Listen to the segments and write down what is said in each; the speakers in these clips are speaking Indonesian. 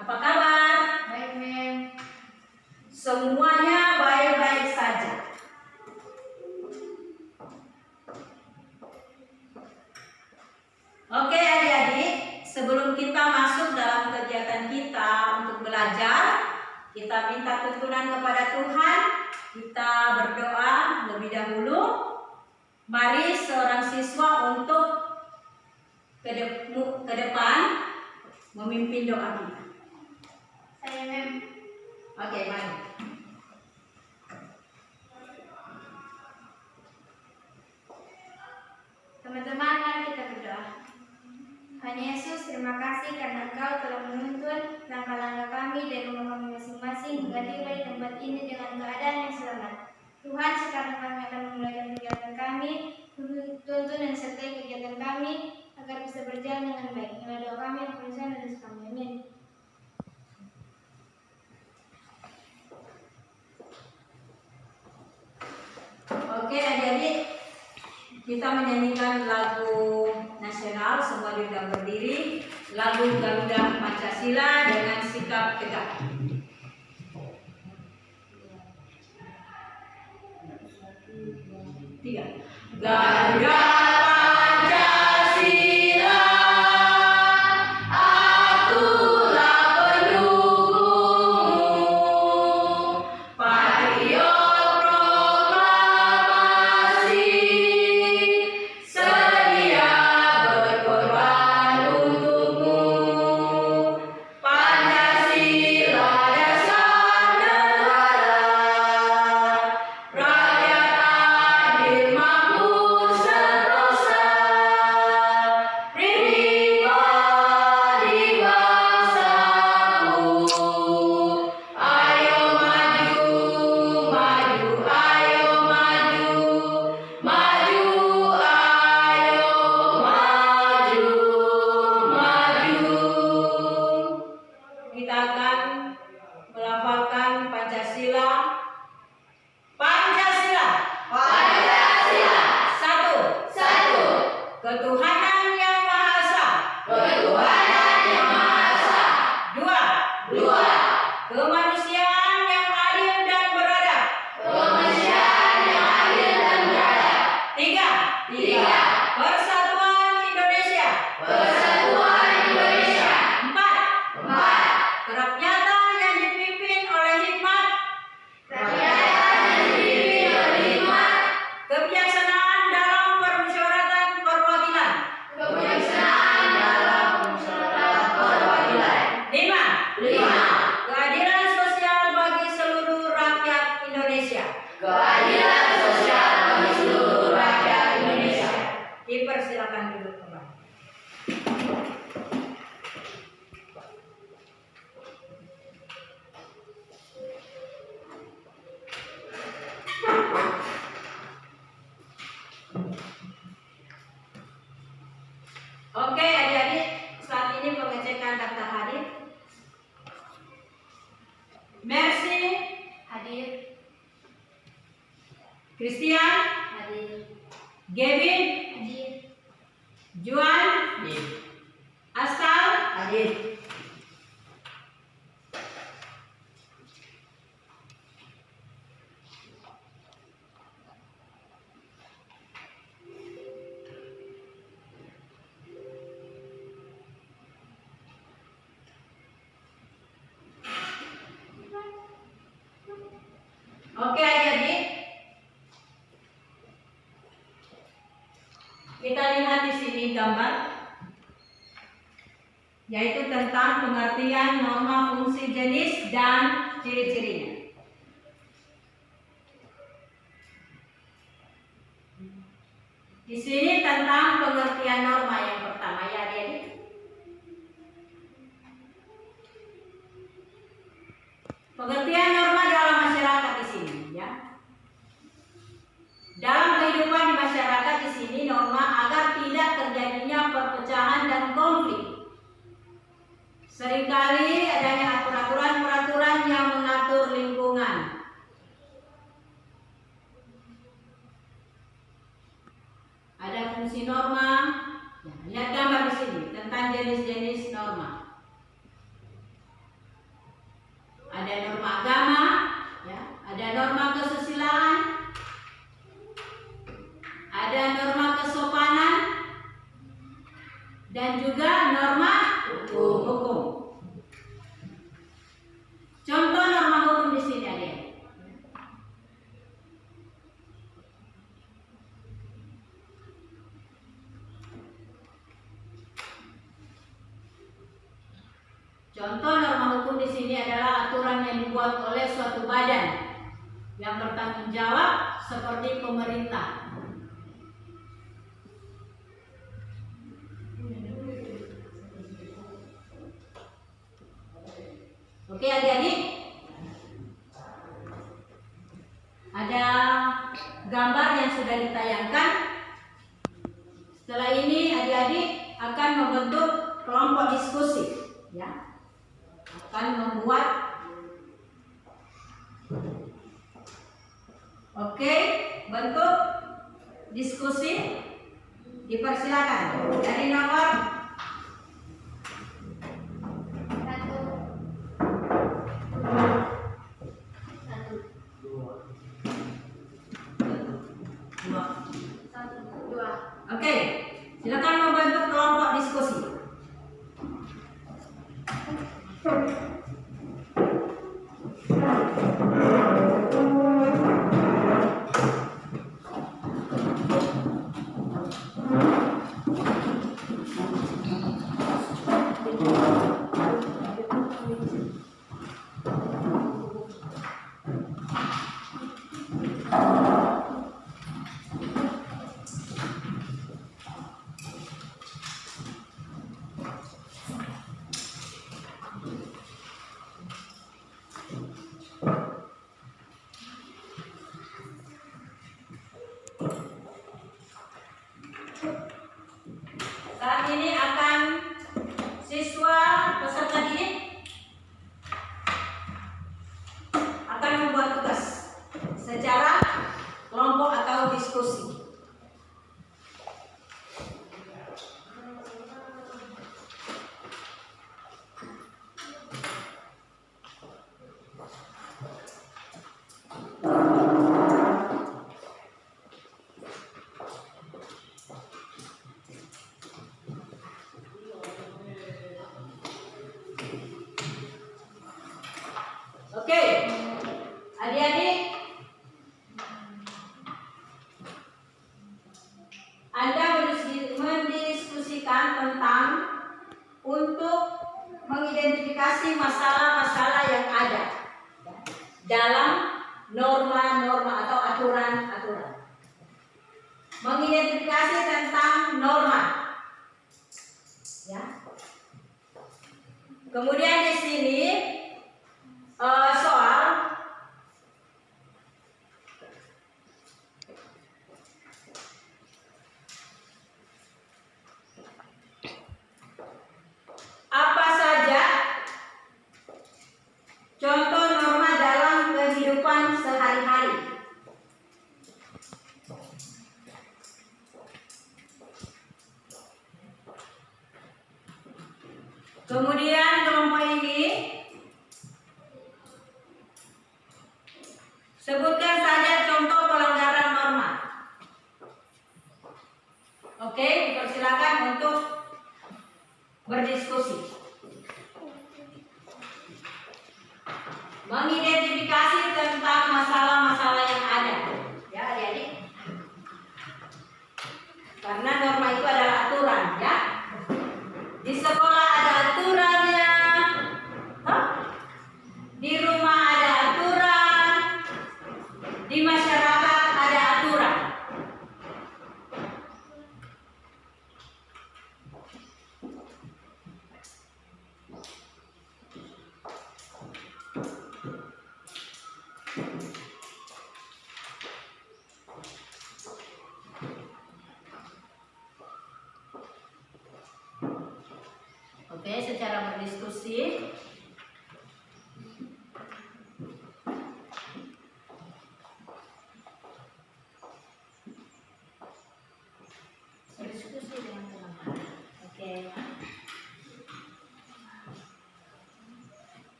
Apa kabar? Baik, Mem. Semuanya baik-baik saja. Oke adik-adik, sebelum kita masuk dalam kegiatan kita untuk belajar, kita minta tuntunan kepada Tuhan. Kita berdoa lebih dahulu. Mari seorang siswa untuk ke depan memimpin doa kita. Saya, Mem. Oke, mari. Teman-teman, mari kita berdoa. Tuhan Yesus, terima kasih karena Engkau telah menuntun langkah-langkah kami dan rumah kami masing-masing hingga tiba di tempat ini dengan keadaan yang selamat. Tuhan, sekarang kami akan memulai kegiatan kami. Tuntun dan sertai kegiatan kami agar bisa berjalan dengan baik. Inilah doa kami yang kami dan kami. Amin. Oke adik-adik, kita menyanyikan lagu nasional, semua diundang berdiri, lagu Garuda Pancasila dengan sikap tegak. Tiga. Garuda Pancasila, akulah pendukungmu, patriot proklamasi, sedia berkorban untukmu. Pancasila dasar negara, rakyat adil makmur sentosa, pribadi bangsaku. Ayo maju, maju, ayo maju, maju, ayo maju, maju. Kita akan melafalkan Pancasila. Pancasila. Pancasila. Satu. Satu. Ketuhanan yang Maha Esa. Ketuhanan yang Maha Esa. Dua. Dua. Kemanusiaan yang adil dan beradab. Kemanusiaan yang adil dan beradab. Tiga. Tiga. Persatuan Indonesia. Persatuan Indonesia. Empat. Empat. Kerakyatan yang dipimpin oleh hikmat. Kerakyatan yang dipimpin oleh hikmat. Kebijaksanaan dalam permusyawaratan perwakilan. Kebijaksanaan dalam permusyawaratan perwakilan. Lima. Lima. Keadilan sosial bagi seluruh rakyat Indonesia. Keadilan sosial bagi seluruh rakyat Indonesia. Dipersilakan duduk kembali. Oke adik-adik, saat ini pengecekan daftar hadir. Mercy Hadir. Christian, Hadir. Gavin, Hadir. Juan, Astal, hadir. Oke adik-adik, kita lihat di sini gambar, yaitu tentang pengertian norma fungsi jenis dan ciri-cirinya. Di sini tentang pengertian norma yang pertama ya adik-adik. Pengertian norma dalam masyarakat di sini ya. Dalam kehidupan di masyarakat di sini norma agar tidak terjadinya perpecahan dan konflik. Seringkali adanya aturan-peraturan yang mengatur lingkungan. Ada fungsi norma. Ya, lihat gambar di sini tentang jenis-jenis norma. maupun di sini adalah aturan yang dibuat oleh suatu badan yang bertanggung jawab seperti pemerintah. Oke adik-adik, ada gambar yang sudah ditayangkan. Setelah ini adik-adik akan membentuk kelompok diskusi, ya, akan membuat. Oke, bentuk diskusi dipersilakan dari nomor 1, 2. Oke, silakan membentuk kelompok diskusi. Saat ini akan siswa peserta didik akan membuat tugas secara kelompok atau diskusi. Oke, adik-adik, Anda mendiskusikan tentang untuk mengidentifikasi masalah-masalah yang ada dalam norma-norma atau aturan-aturan. Mengidentifikasi tentang norma, ya. Kemudian di sini soal apa saja contoh norma dalam kehidupan sehari-hari. Kemudian kelompok ini sebutkan saja contoh pelanggaran norma. Oke, dipersilakan untuk berdiskusi. Mengidentifikasi tentang masalah-masalah yang ada, ya adik-adik. Karena norma itu adalah aturan, ya. Di sekolah ada aturannya, di rumah ada aturan, di masyarakat ada aturan. Oke, secara berdiskusi. Berdiskusi dengan teman-teman. Oke.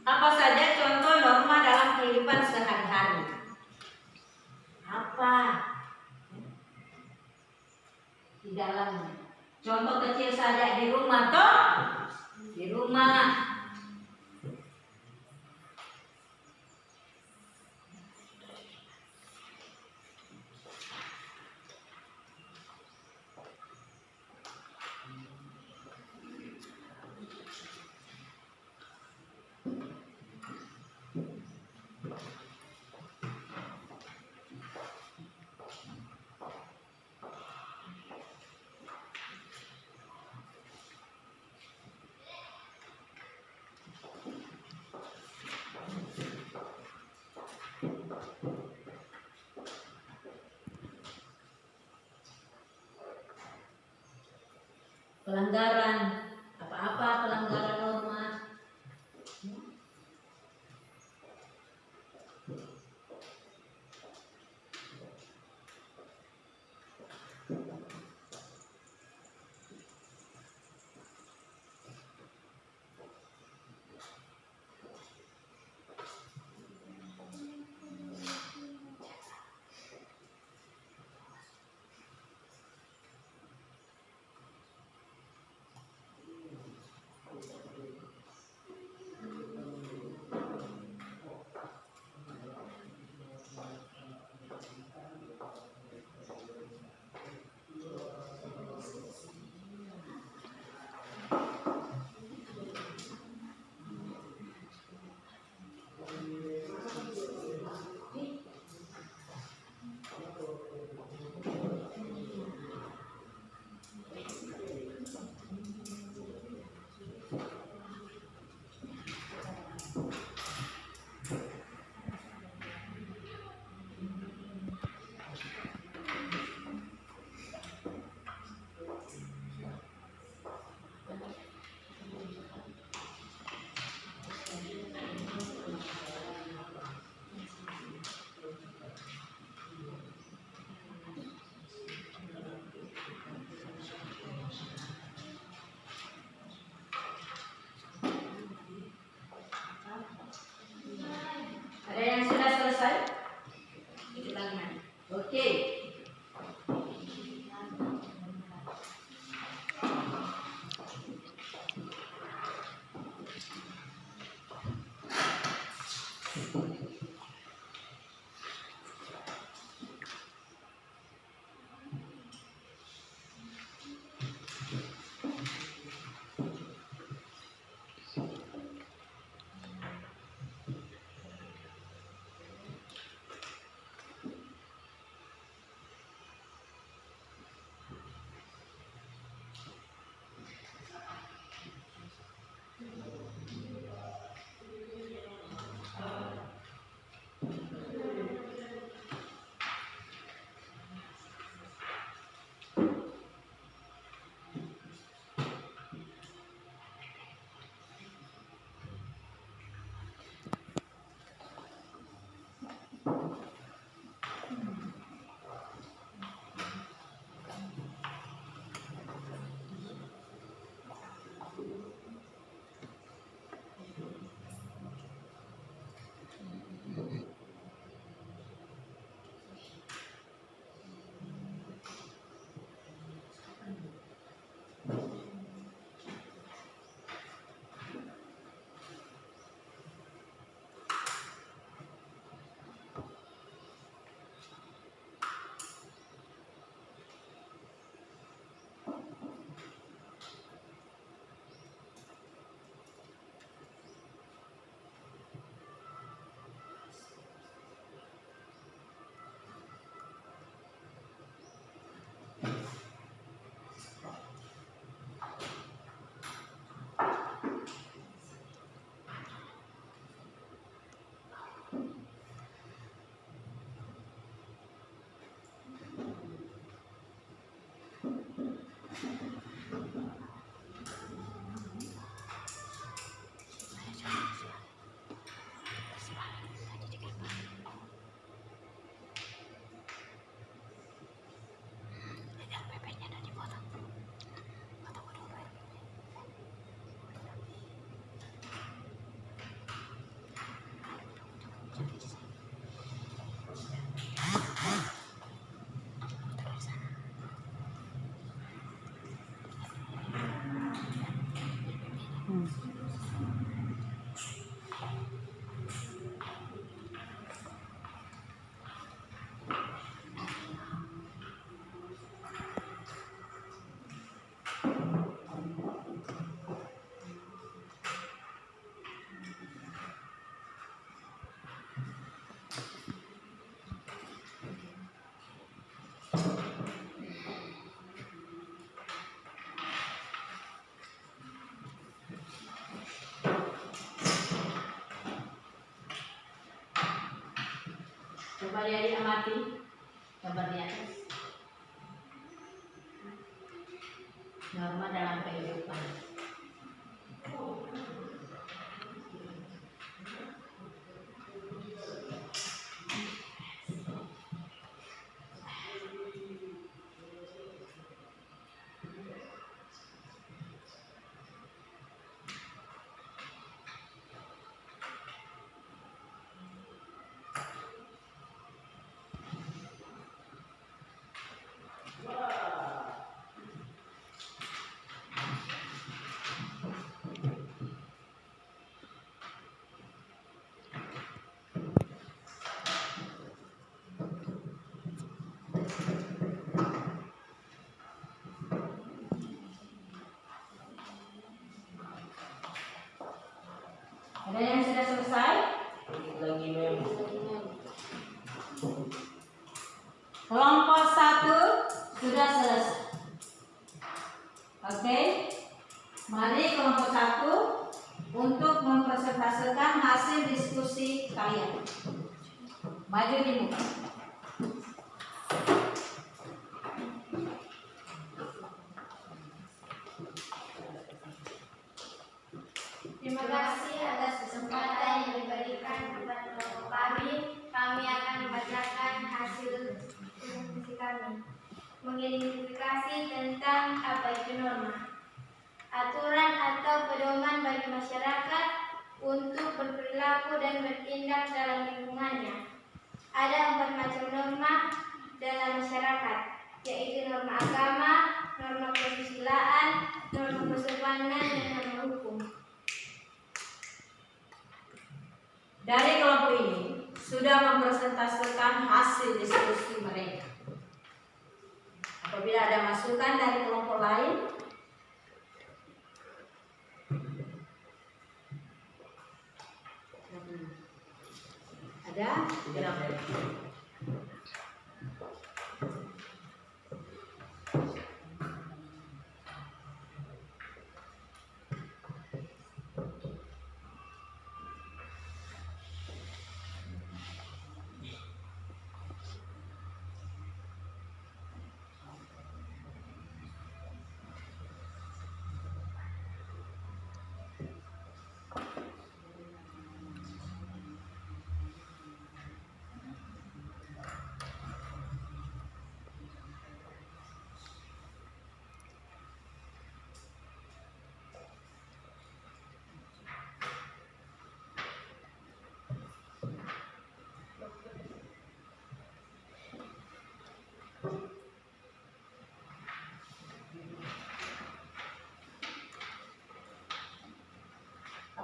Apa saja contoh norma dalam kehidupan sehari-hari? Apa? Di dalamnya. Contoh kecil saja di rumah toh? Di rumah. pelanggaran apa-apa, pelanggaran norma. Ada yang sudah selesai? Itu lagi mana? Oke. Coba dia amati gambar di atas. norma dalam kehidupan. Ada yang sudah selesai? Lagi mem. Kelompok 1 sudah selesai. Oke. Mari kelompok 1 untuk mempresentasikan hasil diskusi kalian. Maju di muka. Terima kasih atas kesempatan yang diberikan kepada kelompok kami. Kami akan membacakan hasil diskusi kami. Mengidentifikasi tentang apa itu norma. Aturan atau pedoman bagi masyarakat untuk berperilaku dan bertindak dalam lingkungannya. Ada 4 macam norma dalam masyarakat, yaitu norma agama, norma kesusilaan, norma kesopanan, dan norma hukum. Dari kelompok ini sudah mempresentasikan hasil diskusi mereka. Apabila ada masukan dari kelompok lain, ada?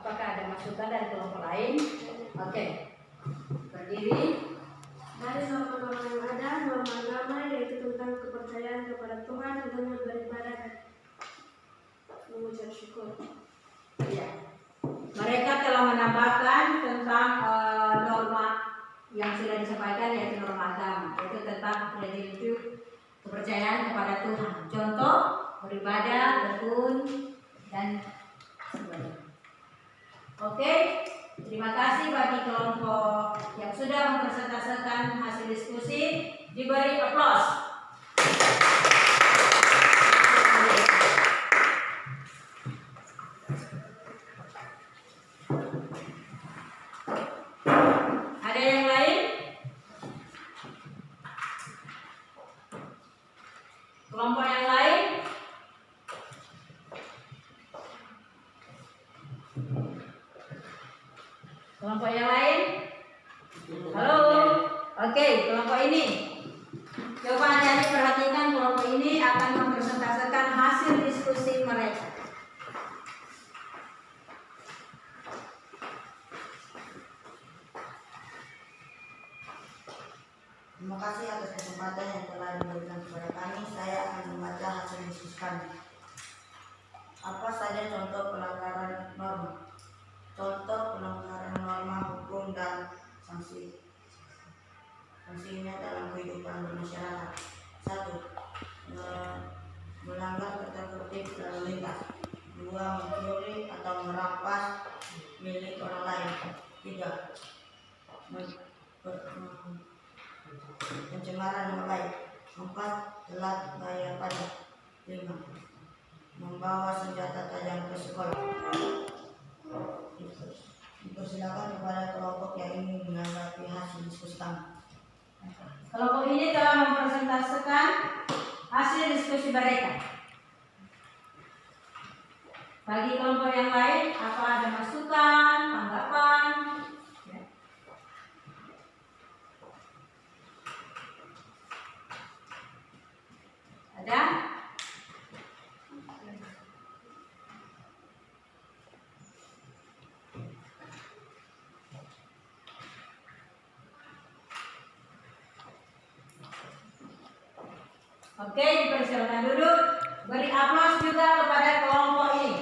Apakah ada masukan dari kelompok lain? Oke. Berdiri. Dari norma-norma yang ada, norma agama yaitu tentang kepercayaan kepada Tuhan dengan beribadah dan mengucap syukur. Ya. Mereka telah menambahkan tentang norma yang sudah disampaikan, yaitu norma agama, yaitu tentang prinsip kepercayaan kepada Tuhan. Contoh, beribadah, berkebun, dan sebagainya. Oke, terima kasih bagi kelompok yang sudah mempresentasikan hasil diskusi. Diberi aplaus. Ada yang lain? Kelompok yang lain? Kelompok yang lain? Halo? Oke, kelompok ini. Coba jadi perhatikan, kelompok ini akan mempresentasikan hasil diskusi mereka. Terima kasih atas kesempatan yang telah diberikan kepada kami. Saya akan membaca hasil diskusi kami. Apa saja contoh pelanggaran norma? Contoh pelanggaran norma hukum dan sanksinya dalam kehidupan bermasyarakat. 1. Melanggar tata tertib lalu lintas. 2. Mencuri atau merampas milik orang lain. 3. Pencemaran nama baik. 4. Telat bayar pajak. 5. membawa senjata tajam ke sekolah. Dipersilakan kepada kelompok yang ingin menanggapi hasil diskusi kami. Kelompok ini telah mempresentasikan hasil diskusi mereka. Bagi kelompok yang lain, apa ada masukan, tanggapan? Ya. Ada? Oke, dipersilakan duduk. Beri aplaus juga kepada kelompok ini.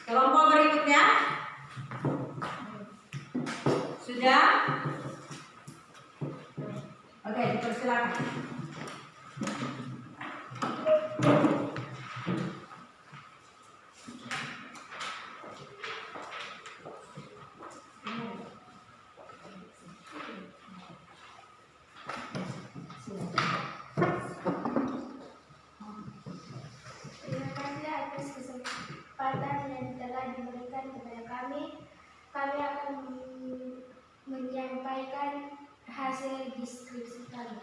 Kelompok berikutnya sudah? Oke, dipersilakan. Terima kasih atas kesempatan yang telah diberikan kepada kami. Kami akan menyampaikan hasil diskusi kami.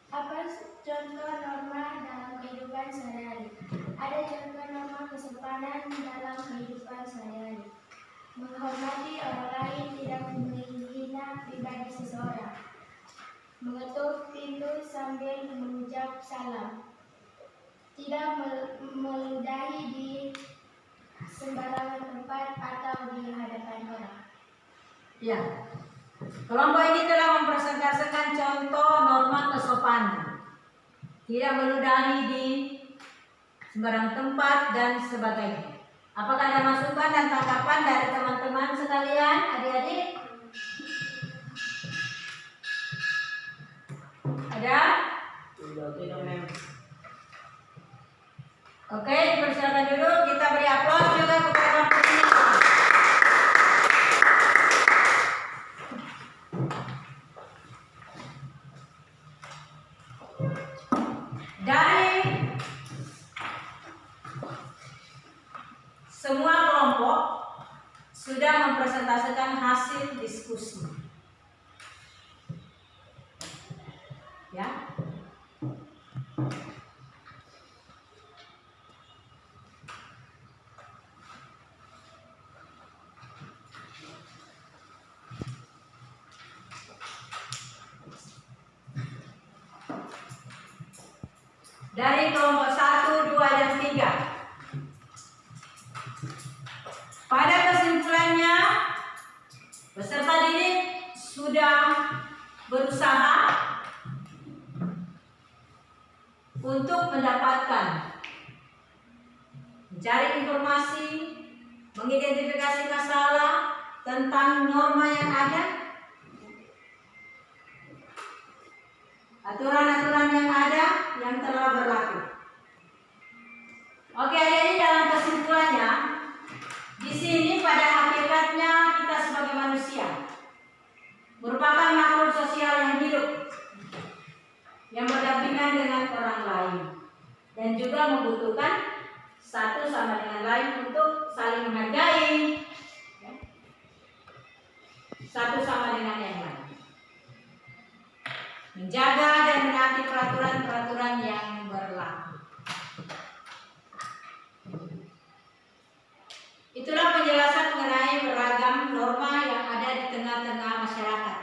Apa contoh norma dalam kehidupan sehari-hari? Ada contoh norma kesopanan dalam kehidupan sehari-hari. Menghormati orang lain, tidak menghina pribadi seseorang. Mengetuk pintu sambil mengucap salam. Tidak meludahi di sembarangan tempat atau di hadapan orang. Ya. Kelompok ini telah mempresentasikan contoh norma kesopanan. Tidak meludahi di sembarang tempat dan sebagainya. Apakah ada masukan dan tanggapan dari teman-teman sekalian, adik-adik? Ada? Oke, dipersilakan dulu. Kita beri aplaus juga kepada kelompok ini. Dari semua kelompok sudah mempresentasikan hasil diskusi. Ya. Dari kelompok 1, 2, dan 3. Pada kesimpulannya, peserta didik sudah berusaha untuk mendapatkan, mencari informasi, mengidentifikasi masalah tentang norma yang ada, aturan-aturan yang ada yang telah berlaku. Oke, jadi dalam kesimpulannya, di sini pada hakikatnya kita sebagai manusia merupakan makhluk sosial yang hidup, yang berdampingan dengan orang lain, dan juga membutuhkan satu sama dengan lain untuk saling menghargai, ya, satu sama dengan yang lain, menjaga dan menaati peraturan-peraturan yang berlaku. Itulah penjelasan mengenai beragam norma yang ada di tengah-tengah masyarakat,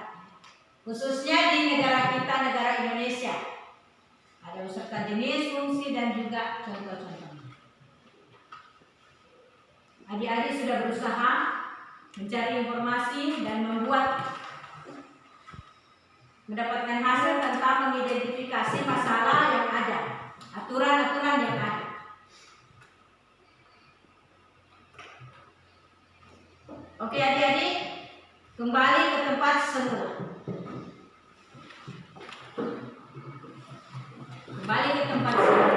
khususnya di negara kita, negara Indonesia. Ada beserta jenis, fungsi, dan juga contoh-contohnya. Adik-adik sudah berusaha mencari informasi dan mendapatkan hasil tentang mengidentifikasi masalah yang ada, aturan-aturan yang ada. Oke adik-adik, kembali ke tempat semula. Kembali ke tempat semula.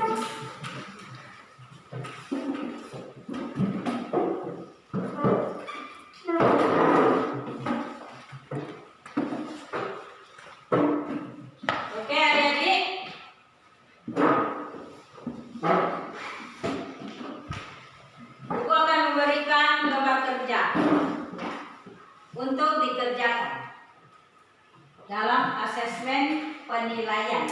Oke adik-adik, Ibu akan memberikan gambar kerja untuk dikerjakan dalam asesmen penilaian.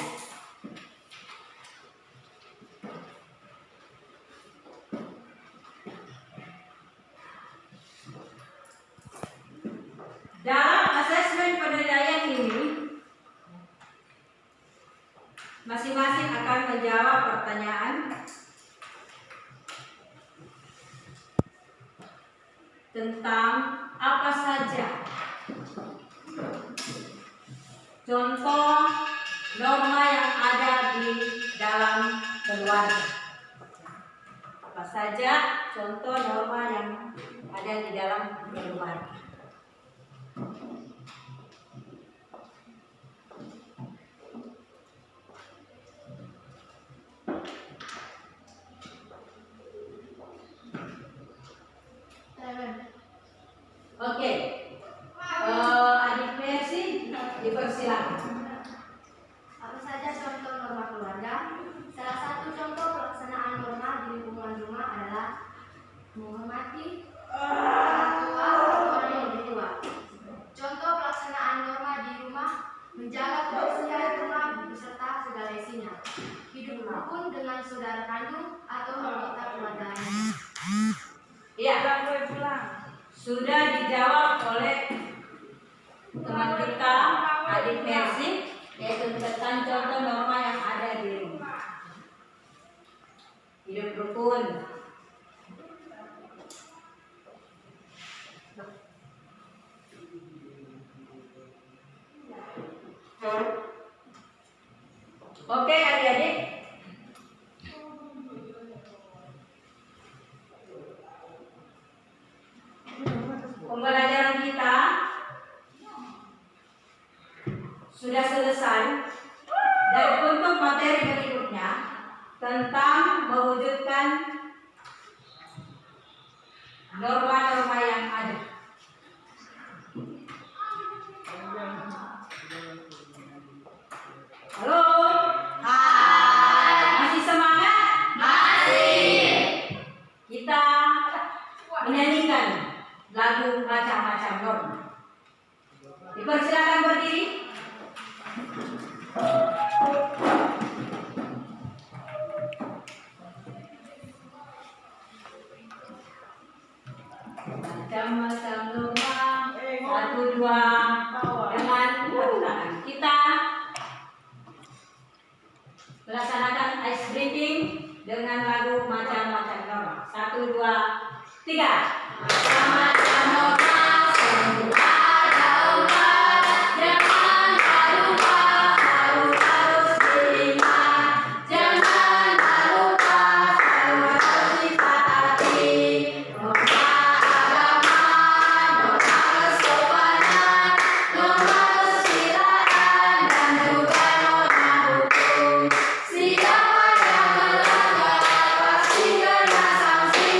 Dalam asesmen penilaian ini, masing-masing akan menjawab pertanyaan tentang apa saja contoh norma yang ada di dalam keluarga. Apa saja contoh norma yang ada di dalam keluarga. Oke, adik Mercy dipersilakan. Apa saja contoh norma keluarga? Salah satu contoh pelaksanaan norma di lingkungan rumah adalah menghormati orang tua atau orang yang lebih tua. Contoh pelaksanaan norma di rumah: menjaga kebersihan rumah beserta segala isinya, hidup rukun dengan saudara kandung atau anggota keluarga lainnya. Iya, sudah dijawab oleh teman kita adik Mercy, yaitu tentang contoh norma yang ada di rumah. Hidup rukun. Oke adik-adik, pembelajaran kita sudah selesai, dan untuk materi berikutnya tentang mewujudkan norma-norma yang ada. Halo? Hai. Masih semangat? Masih. Kita menyanyikan lagu macam-macam norma. Dipersilakan berdiri. Macam-macam norma, 1, 2, dengan tangan kita melaksanakan ice breathing dengan lagu macam-macam norma. 1, 2, 3. Macam-macam norma, semua ada umat. Jangan lupa harus diingat. Jangan lupa harus ditaati. Norma agama, norma kesopanan, norma kesusilaan, dan juga norma hukum. Siapa yang melanggar pasti kena sanksi.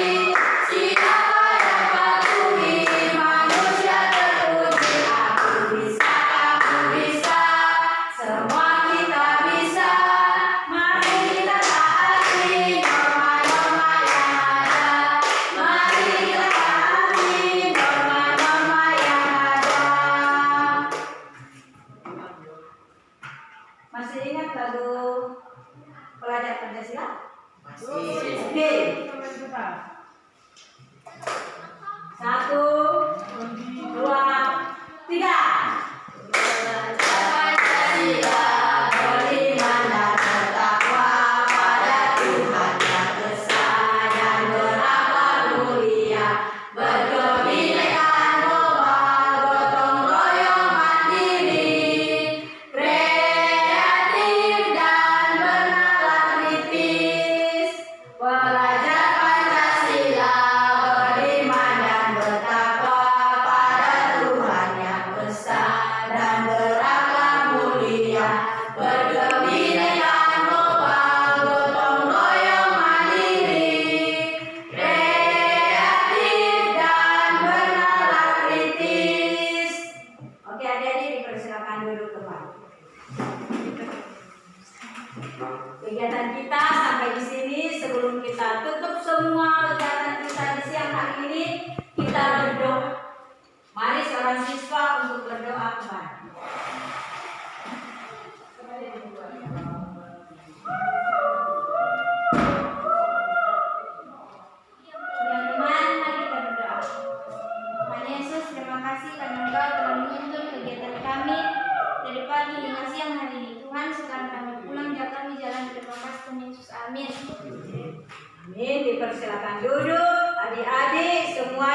Siapa yang patuhi manusia terpuji. Aku bisa, kamu bisa, semua kita bisa. Mari kita taati norma-norma yang ada. Mari kita taati norma-norma yang ada. Masih ingat lagu Pelajar Pancasila? Masih. Oke. 1, 2, 3. Pancasila beriman dan bertakwa pada Tuhan Yang Esa dan berakhlak mulia, berkebinekaan global, gotong royong mandiri, kreatif dan bernalar kritis. Pelajar Pancasila beriman dan bertakwa sebelum kita tutup semua kegiatan kita di siang hari ini, kita berdoa. Mari seorang siswa untuk berdoa kembali. Teman-teman, mari kita berdoa. Tuhan Yesus, terima kasih karena Engkau telah menuntun kegiatan kami dari pagi hingga siang hari ini. Tuhan, sekarang kami pulang, jaga kami jalan. Terima kasih Tuhan Yesus. Amin. Amin. Dipersilakan duduk, adik-adik semua